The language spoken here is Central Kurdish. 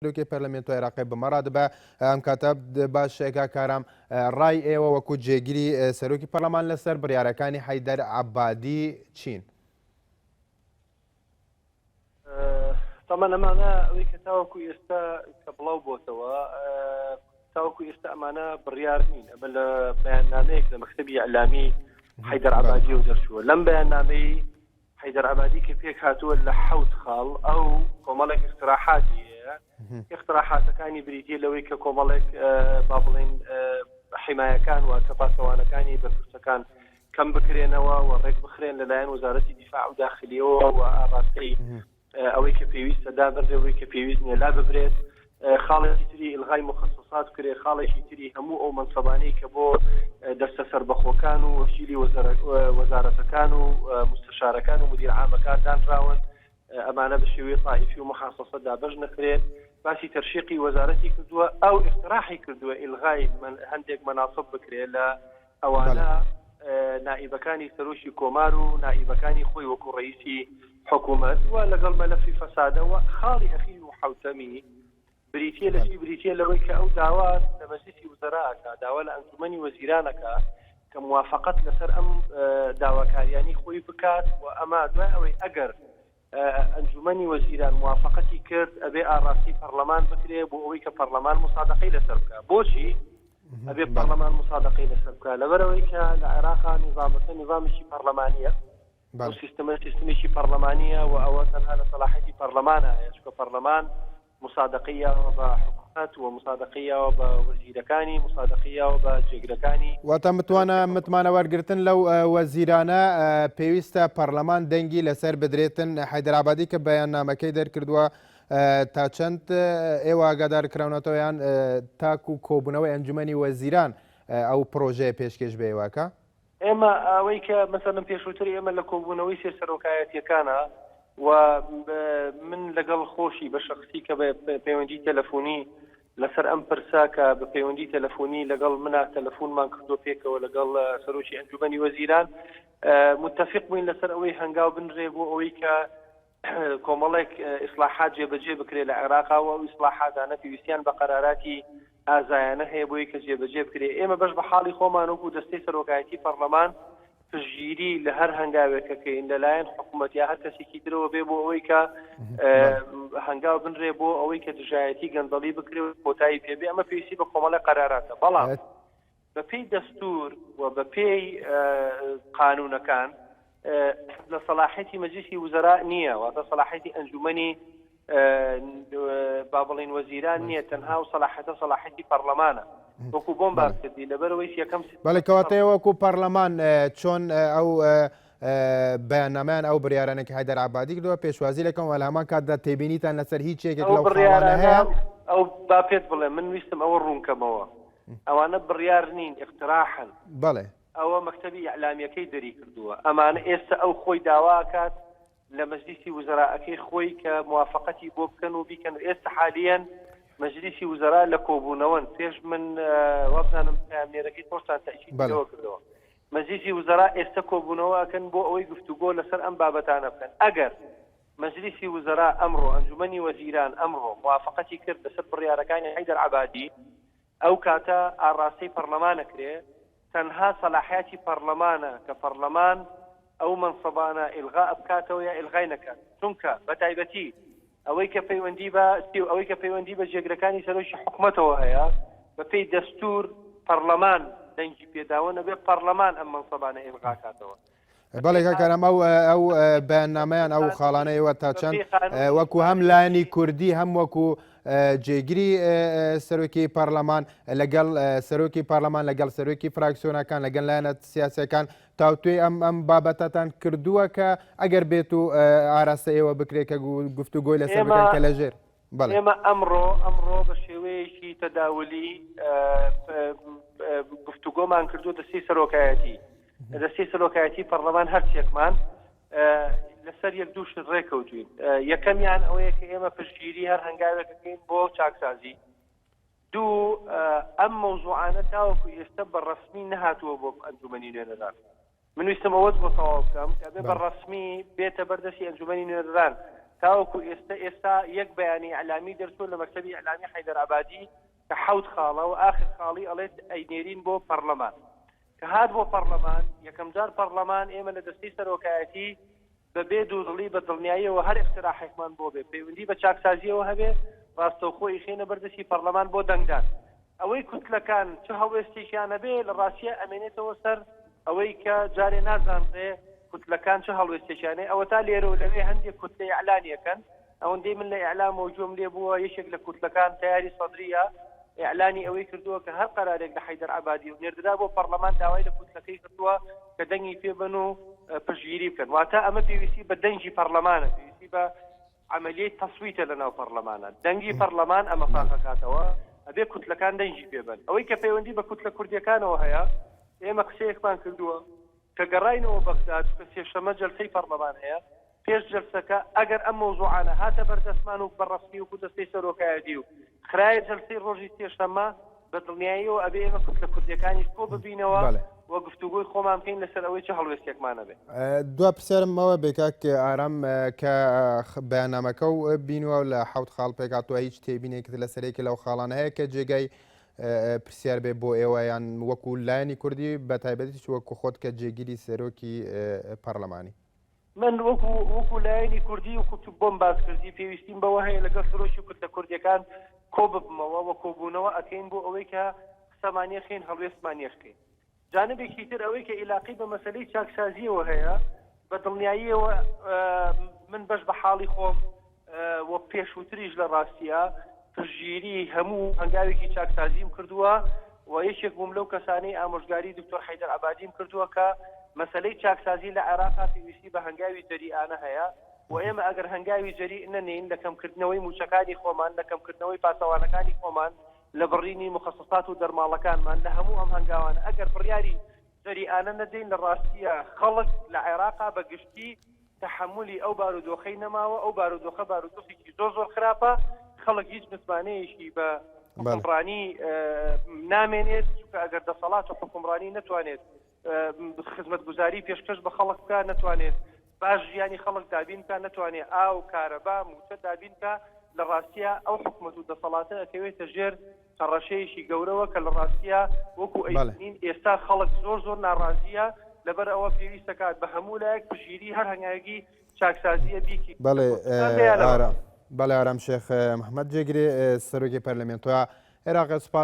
سەرۆکی پەرلەمێنتۆ عێراقی بمەڕا دەبە ئەم کاتە باش کارام ڕای ئێوە وەکو جێگیری سەرۆکی پەرلەمان لەسەر بڕیارەکانی حەیدەر عەبادی چین؟ طبعا ئەمانە ئەوەی کە تاوەکو ئێستا کە بڵاو بۆتەوە تاوەکو ئێستا ئەمانە بڕیار نین ئەمە لە بەیاننامەیەک لە مەکتەبی ئەعلامی حەیدەر عەبادی و دەرچووە لەم بەیاننامەی حەیدەر عەبادی کە پێک هاتووە لە 7 خاڵ ئەو کۆمەڵێک اقتراحاتی هەیە اقتراحاتەکانی بریتیە لەوەی کە کۆمەڵێک با بڵێن حیمایەکان و کەپاسەوانەکانی بەرپرسەکان کەم بکرێنەوە و ڕێک بخرێن لەلایەن وەزارەتی دیفاع و داخلیەوە و ئاڕاستەی ئەوەی کە پێویستە دابڕێ ئەوەی کە پێویست نیە لا ببرێت خاڵێکی تری ئیلغای مخصصات کرێ خاڵێکی تری هەموو ئەو منسەبانەی کە بۆ دەستە سەربەخۆکان و وەشیلی وەزارەتەکان و مستشارەکان و مدیر عامەکان دانراون ئەمانە بە شێوەیە طائفی و مخصصە دابەش نەکرێت باسی تەرشیقی وەزارەتی کردووە ئەو اقتراحی کردووە ئیلغای هەندێک مەناسب بکرێت لە ئەوانە نائیبەکانی سەرۆشی کۆمار و نائیبەکانی خۆی وەکو ڕئیسی حکوومەت و لەگەڵ مەلەفی فەسادەوە خاڵی ئەخیر و حوتەمی بریتیە لەشی بریتیە لەوەی کە ئەو داوا لە مەجلیسی وزەراکە داوا لە ئەنجومەنی وەزیرانەکە کە موافقەت لەسەر ئەم داواکاریانی خۆی بکات و ئەمە دوای ئەوەی ئەگەر ئەنجومەنی وەزیران موافقەتی کرد ئەبێ ئاڕاستی پەرلەمان بکرێ بۆ ئەوەی کە پەرلەمان مصادقەی لەسەر بکە بۆچی ئەبێ پەرلەمان مصادقەی لەسەر بکە لەبەرەوەی کە لە عێراقا نظامەکە نظامێکی پەرلەمانیە سیستمێکی پەرلەمانیە و ئەوە تەنها لە سەلاحەتی پەرلەمانە چکە پەرلەمان مصادقەیەوە بە حکوومەت و مصادقەیەوە بە وەزیرەکانی مصادقەیەوە بە جێگرەکانی واتە متمانە وەرگرتن لەو وەزیرانە پێویستە پەرلەمان دەنگی لەسەر بدرێتن حەیدەر عەبادی کە بەیاننامەکەی دەرکردووە تا چەند ئێوە ئاگادارکراونەتەوە یان تاک و کۆبوونەوەی ئەنجومەنی وەزیران ئەو پرۆژەیە پێشکەش بێواکە ئێمە ئەوەی کە مەسەڵەن پێشووتری ئێمە لە کۆبوونەوەی سەرۆکایەتیەکانە و من لەگەڵ خۆشی بە شخصی کە بە پەیوەندی تەلەفۆنی لەسەر ئەم پرسا کە بە پەیوەندی تەلەفۆنی لەگەڵ منە تەلەفۆنمان کردو پێکەوە لەگەڵ سەرۆکی ئەنجومەنی وەزیران متفق بووین لەسەر ئەوەی هەنگاو بنرێ بۆ ئەوەی کە کۆمەڵێک ئیسلاحات جێبەجێ بکرێت لە عێراقاوە و ئیسلاحاتانە پێویستیان بە قەرارەتی ئازایانە هەیە بۆی کە جێبەجێ بکرێت ئێمە بەش بە حاڵی خۆمان وەکو دەستەی سەرۆکایەتی پەرلەمان پشتگیری لە هەر هەنگاوێکەکەین لەلایەن حکوومەت یا هەر کەسێکی درەوە بێ بۆ ئەوەی کە هەنگاو بنرێ بۆ ئەوەی کە دژایەتی گەندەڵی بکرێت کۆتایی پێبێ ئەمە پێویستی بە کۆمەڵی قەراراتە بەڵام بە پێی دەستور و بە پێی قانونەکان لە سەلاحەتی مەجلیسی وزەرا نییە واتە سەلاحەتی ئەنجومەنی با بڵێن وەزیران نییە تەنها و سەلاحەتی پەرلەمانە وەکو بۆم باسکردی لەبەرەوەی یەکەم بەڵێ کەواتەیە وەکو پەرلەمان چۆن ئەو بەیاننامەیان ئەو بڕیارانێکی حەیدەر عەبادی کردووە پێشوازی لەکەم وە لە هەمان کاتدا تێبینیتان لەسەر هیچ یەکێک لەو خاڵانە هەیە ئەو با پێت بڵێ من ویستم ئەوە ڕوونکەمەوە ئەوانە بڕیار نین اقتراحن بەڵێ ئەوە مەکتەبی ئەعلامیەکەی دەری کردووە ئەمانە ئێستا ئەو خۆی داواکات لە مەجلیسی وزەراءەکەی خۆی کە موافقەتی بۆ بکەن و بیکەن ئێستا حالیەن مەجلیسی وزەرا لە کۆبوونەوەن پێش من وابزانم کامێرەکەی خۆشتان تەکیدەوە کردەوە مەجلیسی وزەرا ئێستا کۆبوونەوەکەن بۆ ئەوەی گفتوگۆ لەسەر ئەم بابەتانە بکەن ئەگەر مەجلیسی وزەرا ئەمڕۆ ئەنجومەنی وەزیران ئەمڕۆ موافقەتی کرد لەسەر بڕیارەکانی حەیدەر عەبادی ئەو کاتە ئاڕاستی پەرلەمانەکرێ تەنها سەلاحیاتی پەرلەمانە کە پەرلەمان ئەو منسەبانە ئیلغا بکاتەوە یا ئیلغای نەکات چونکە بەتایبەتی ئەوەی کە پەیوەندی بە جێگرەکانی سەرۆکی حکوومەتەوە هەیە بە پێی دەستور پەرلەمان دەنگی پێداوە نەبێ پەرلەمان ئەم منسەبانە ئیلغا کاتەوە بەڵێ کاکەرەم ئەو بەیاننامەیان ئەو خاڵانەیەوە تا چەند وەکو هەم لایەنی کوردی هەم وەکو جێگیری سەرۆکی پەرلەمان لەگەڵ سەرۆکی پەرلەمان لەگەڵ سەرۆکی فراکسیۆنەکان لەگەڵ لایەنە سیاسەکان تاوتوێ ئەم بابەتەتان کردووە کە ئەگەر بێت و ئاراستە ئێوە بکرێت کە گفتوگۆی لەسەر بکەن کە لەژێر ئێمە ئەمڕۆ بە شێوەیەکی تەداولی گفتوگۆمان کردو دەستی سەرۆکایەتی پەرلەمان هەرچێکمان لەسەر یەک دووش ڕێکەوتوین یەکەمیان ئەوەیە کە ئێمە پشتگیری هەر هەنگاوێکەکەین بۆ چاکسازی دوو ئەم مەوزوعانە تاوەکو ئێستا بەڕەسمی نەهاتووە بۆ ئەنجومەنی نوێنەران من ویستم ئەوەت بۆ تەواو بکەم کە بێ بەڕەسمی بێتە بەردەستی ئەنجومەنی نوێنەران تاوەکو ئێستا یەک بەیانی ئەعلامی دەرچوو لە مەکتەبی ئەعلامی حەیدەرئابادی کە 7 خاڵە و ئاخر خاڵی ئەڵێت ئەینێرین بۆ پەرلەمان کە هات بۆ پەرلەمان یەکەم جار پەرلەمان ئێمە لە دەستی سەرۆکایەتی بەبێ دوودڵی بە دڵنیاییەوە هەر اقتراحێکمان بۆ بێ پەیوەندی بە چاکسازیەوە هەبێ ڕاستەوخۆی خێنە بەردەستی پەرلەمان بۆ دەنگدان ئەوەی کوتلەکان چه هەڵوێستێکیانە بێ لە ڕاستیە ئەمێنێتەوە سەر ئەوەی کە جارێ نازانڕێ کوتلەکان چه هەڵوێستێکیانەیە ئەوە تا لێرە و لەوێ هەندێک کوتلەی ئەعلانیەکەن ئەوەندەی من لە ئیعلام موجوم لێ بووە یەکێک لە کوتلەکان تیاری سەدریە ئیعلانی ئەوەی کردووە کە هەر قەرارێک لە حەیدەرئابادی و نێردرا بۆ پەرلەمان داوای لە کوتلەکەی کردووە کە دەنگی پێ بن و پشگیری بکەن واتە ئەمە پێویستی بە دەنگی پەرلەمانە پێویستی بە عملیەی تەسویتە لەناو پەرلەمانە دەنگی پەرلەمان ئەمە فاقەکاتەوە ئەبێ کوتلەکان دەنگی پێ بن ئەوەی کە پەیوەندی بە کوتلە کوردیەکانەوە هەیە ئێمە قسەیەکمان کردووە کە گەڕاینەوە بەغداد کە سێشەمە جەلسەی پەرلەمان هەیە پێش جەلسەکە ئەگەر ئەم مەوزوعانە هاتە بەردەستمان و بەڕەسمی و دەستەی سەرۆکایەتی و خرایە جەلسەی ڕۆژی سێشەمە بە دڵنیاییەوە ئەبێ ئێمە کوتلە کوردیەکانی کۆ ببینەوە وە گفتوگۆی خۆمان بکەین لەسەر ئەوەی چه هەڵوێستێکمانە بێ دوا پرسیارمەوە بێکاک ئارام کە بەیاننامەکە و بینوە لە 7 خاڵ پێکاتوە هیچ تێبینێکت لەسەرێکی لەو خاڵانە هەیە کە جێگای پرسیار بێ بۆ ئێوە یان وەکو لایەنی کوردی بە تایبەتیش وەکو خۆت کە جێگیری سەرۆکی پەرلەمانی من وەکو لایەنی کوردی وەکو بۆم باس کردی پێویستیم بەوە هەیە لەگەڵ سەرۆکی کوتلە کوردیەکان کۆ ببمەوە وە کۆبوونەوە ئەکەین بۆ ئەوەی کە قسەمانیە خێن هەڵوێستمانیە خێن جانبێکی تر ئەوەی کە عیلاقی بە مەسەلەی چاکسازیەوە هەیە بە دڵنیاییەوە من بەش بە حاڵی خۆم وە پێشووتریش لە ڕاستیە پشگیری هەموو هەنگاوێکی چاکسازیم کردووە و یەکێک بووم لەو کەسانەی ئامۆژگاری دکتۆر حەیدەرئابادیم کردووە کە مەسەلەی چاکسازی لە عێراقا پێویستی بە هەنگاوی جەریئانە هەیە و ئێمە ئەگەر هەنگاوی جەری نەنین لە کەمکردنەوەی موچەکانی خۆمان لە کەمکردنەوەی پاسەوانەکانی خۆمان لە بڕینی مخصصات و دەرماڵەکانمان لە هەموو ئەم هەنگاوانە ئەگەر بڕیاری جەریئانە نەدەین لە ڕاستیە خەڵک لە عێراقا بەگشتی تحملی ئەو بارودۆخەی نەماوە ئەو بارودۆخە بارودۆخێکی زۆر خراپە خەڵک هیچ متمانەیەشی بە حکومڕانی نامێنێت چونکە ئەگەر دەسەڵات و حکومڕانی نەتوانێت خزمەتگوزاری پێشکەش بە خەڵک بکە نەتوانێت باش ژیانی خەڵک دابین بکە نەتوانێت ئاو کارەبا موچە دابین بکە لە ڕاستیە ئەو حکومەت و دەسەڵاتە ئەکەوێتە ژێر قەڕەشەیەشی گەورەوە کە لە ڕاستیە وەکو ئەیبینین ئێستا خەڵک زۆر ناڕازیە لەبەر ئەوە پێویستەکات بە هەموو لایەک پشگیری هەر هەنگاوێکی چاکسازیە بیکی بەڵێ ئارام شێخ محەممەد جێگرێ سەرۆکی پەرلەمێنتوە عێراق سوپاس